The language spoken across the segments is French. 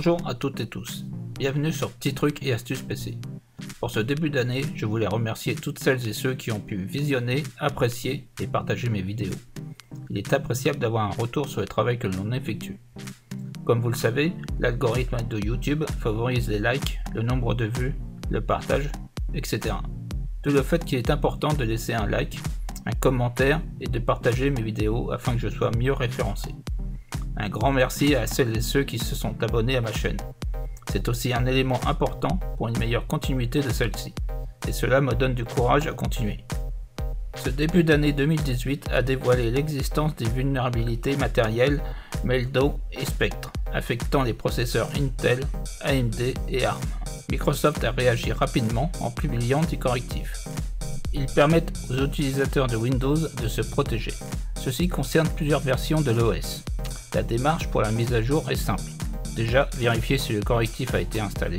Bonjour à toutes et tous, bienvenue sur Petits Trucs et Astuces PC. Pour ce début d'année, je voulais remercier toutes celles et ceux qui ont pu visionner, apprécier et partager mes vidéos. Il est appréciable d'avoir un retour sur le travail que l'on effectue. Comme vous le savez, l'algorithme de YouTube favorise les likes, le nombre de vues, le partage, etc. D'où le fait qu'il est important de laisser un like, un commentaire et de partager mes vidéos afin que je sois mieux référencé. Un grand merci à celles et ceux qui se sont abonnés à ma chaîne. C'est aussi un élément important pour une meilleure continuité de celle-ci, et cela me donne du courage à continuer. Ce début d'année 2018 a dévoilé l'existence des vulnérabilités matérielles Meltdown et Spectre, affectant les processeurs Intel, AMD et ARM. Microsoft a réagi rapidement en publiant des correctifs. Ils permettent aux utilisateurs de Windows de se protéger. Ceci concerne plusieurs versions de l'OS. La démarche pour la mise à jour est simple. Déjà, vérifiez si le correctif a été installé.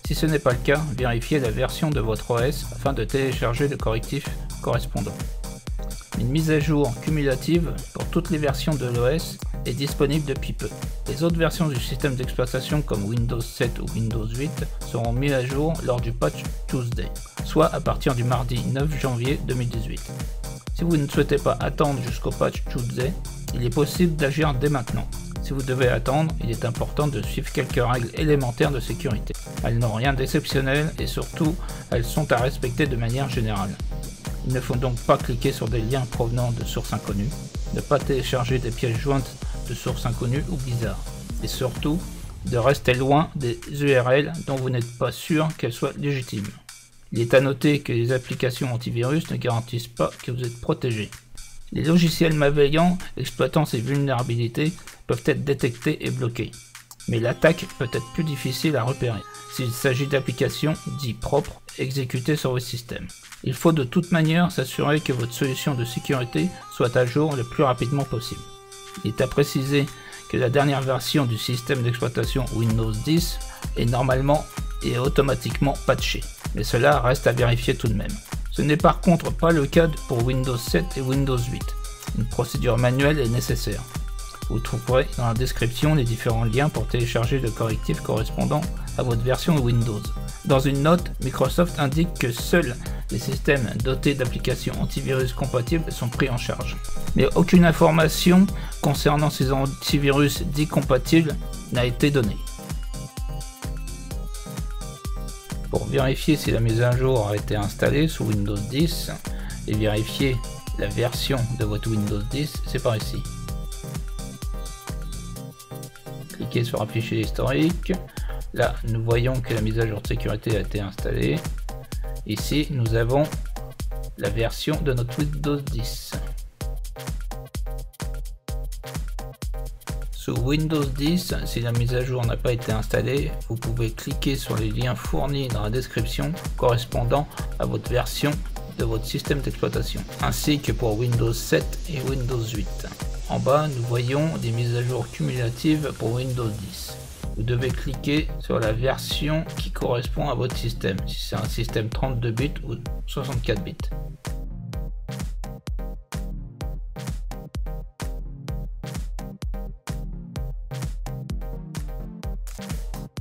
Si ce n'est pas le cas, vérifiez la version de votre OS afin de télécharger le correctif correspondant. Une mise à jour cumulative pour toutes les versions de l'OS est disponible depuis peu. Les autres versions du système d'exploitation comme Windows 7 ou Windows 8 seront mises à jour lors du patch Tuesday, soit à partir du mardi 9 janvier 2018. Si vous ne souhaitez pas attendre jusqu'au patch Tuesday, il est possible d'agir dès maintenant. Si vous devez attendre, il est important de suivre quelques règles élémentaires de sécurité. Elles n'ont rien d'exceptionnel et surtout, elles sont à respecter de manière générale. Il ne faut donc pas cliquer sur des liens provenant de sources inconnues, ne pas télécharger des pièces jointes de sources inconnues ou bizarres, et surtout, de rester loin des URL dont vous n'êtes pas sûr qu'elles soient légitimes. Il est à noter que les applications antivirus ne garantissent pas que vous êtes protégé. Les logiciels malveillants exploitant ces vulnérabilités peuvent être détectés et bloqués, mais l'attaque peut être plus difficile à repérer s'il s'agit d'applications dites propres exécutées sur votre système. Il faut de toute manière s'assurer que votre solution de sécurité soit à jour le plus rapidement possible. Il est à préciser que la dernière version du système d'exploitation Windows 10 est normalement et automatiquement patchée, mais cela reste à vérifier tout de même. Ce n'est par contre pas le cas pour Windows 7 et Windows 8. Une procédure manuelle est nécessaire. Vous trouverez dans la description les différents liens pour télécharger le correctif correspondant à votre version de Windows. Dans une note, Microsoft indique que seuls les systèmes dotés d'applications antivirus compatibles sont pris en charge. Mais aucune information concernant ces antivirus dits compatibles n'a été donnée. Pour vérifier si la mise à jour a été installée sous Windows 10 et vérifier la version de votre Windows 10, c'est par ici. Cliquez sur afficher historique. Là, nous voyons que la mise à jour de sécurité a été installée. Ici, nous avons la version de notre Windows 10. Sous Windows 10, si la mise à jour n'a pas été installée, vous pouvez cliquer sur les liens fournis dans la description correspondant à votre version de votre système d'exploitation, ainsi que pour Windows 7 et Windows 8. En bas, nous voyons des mises à jour cumulatives pour Windows 10. Vous devez cliquer sur la version qui correspond à votre système, si c'est un système 32 bits ou 64 bits.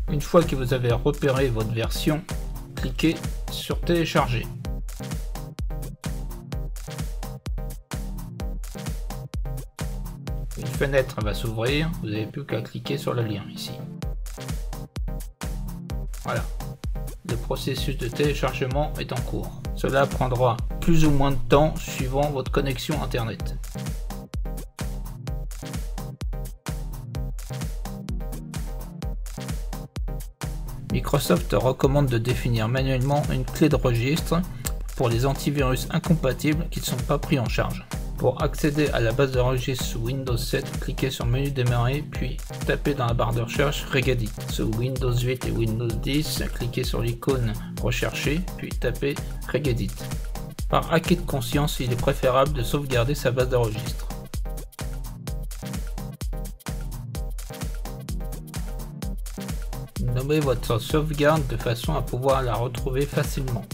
Une fois que vous avez repéré votre version, cliquez sur télécharger. Une fenêtre va s'ouvrir, vous n'avez plus qu'à cliquer sur le lien ici. Voilà, le processus de téléchargement est en cours. Cela prendra plus ou moins de temps suivant votre connexion internet. Microsoft recommande de définir manuellement une clé de registre pour les antivirus incompatibles qui ne sont pas pris en charge. Pour accéder à la base de registre sous Windows 7, cliquez sur menu démarrer, puis tapez dans la barre de recherche Regedit. Sous Windows 8 et Windows 10, cliquez sur l'icône rechercher, puis tapez Regedit. Par acquis de conscience, il est préférable de sauvegarder sa base de registre. Nommez votre sauvegarde de façon à pouvoir la retrouver facilement.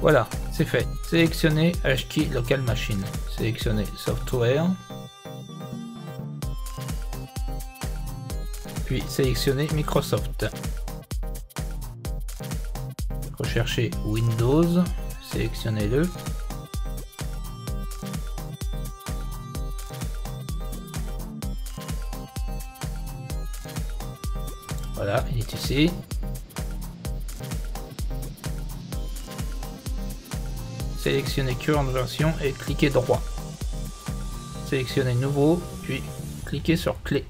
Voilà, c'est fait. Sélectionnez HKey Local Machine. Sélectionnez Software. Puis sélectionnez Microsoft. Recherchez Windows. Sélectionnez-le. Voilà, il est ici. Sélectionnez Current Version et cliquez droit. Sélectionnez Nouveau, puis cliquez sur Clé.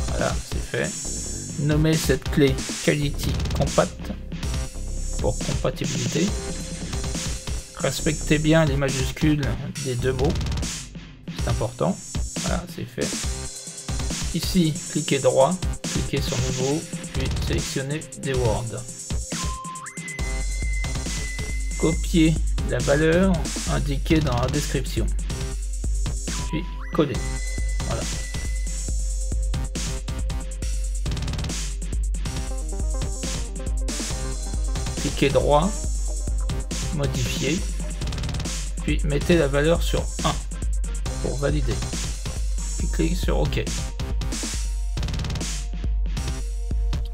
Voilà, c'est fait. Nommez cette clé Quality Compact pour compatibilité. Respectez bien les majuscules des deux mots, c'est important. Voilà, c'est fait. Ici, cliquez droit, cliquez sur Nouveau, puis sélectionnez des Word. Copiez la valeur indiquée dans la description, puis coller. Voilà. Cliquez droit, modifier, puis mettez la valeur sur 1 pour valider. Puis cliquez sur OK.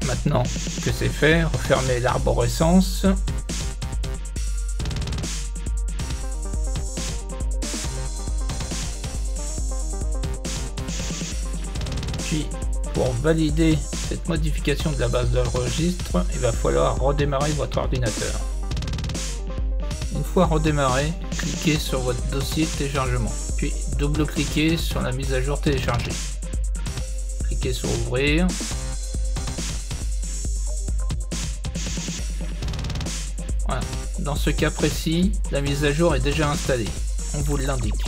Maintenant que c'est fait, refermez l'arborescence. Puis pour valider cette modification de la base de registre, il va falloir redémarrer votre ordinateur. Une fois redémarré, cliquez sur votre dossier téléchargement, puis double-cliquez sur la mise à jour téléchargée. Cliquez sur Ouvrir. Voilà. Dans ce cas précis, la mise à jour est déjà installée. On vous l'indique.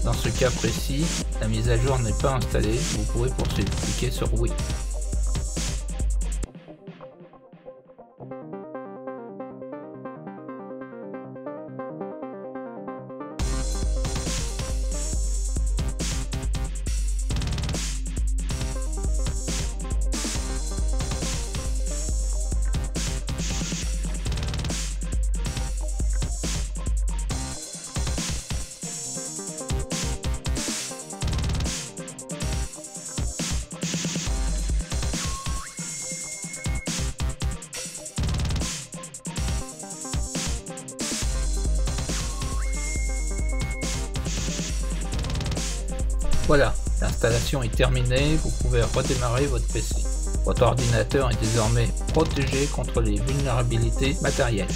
Dans ce cas précis, la mise à jour n'est pas installée, vous pouvez poursuivre. Cliquez sur Oui. Voilà, l'installation est terminée, vous pouvez redémarrer votre PC. Votre ordinateur est désormais protégé contre les vulnérabilités matérielles.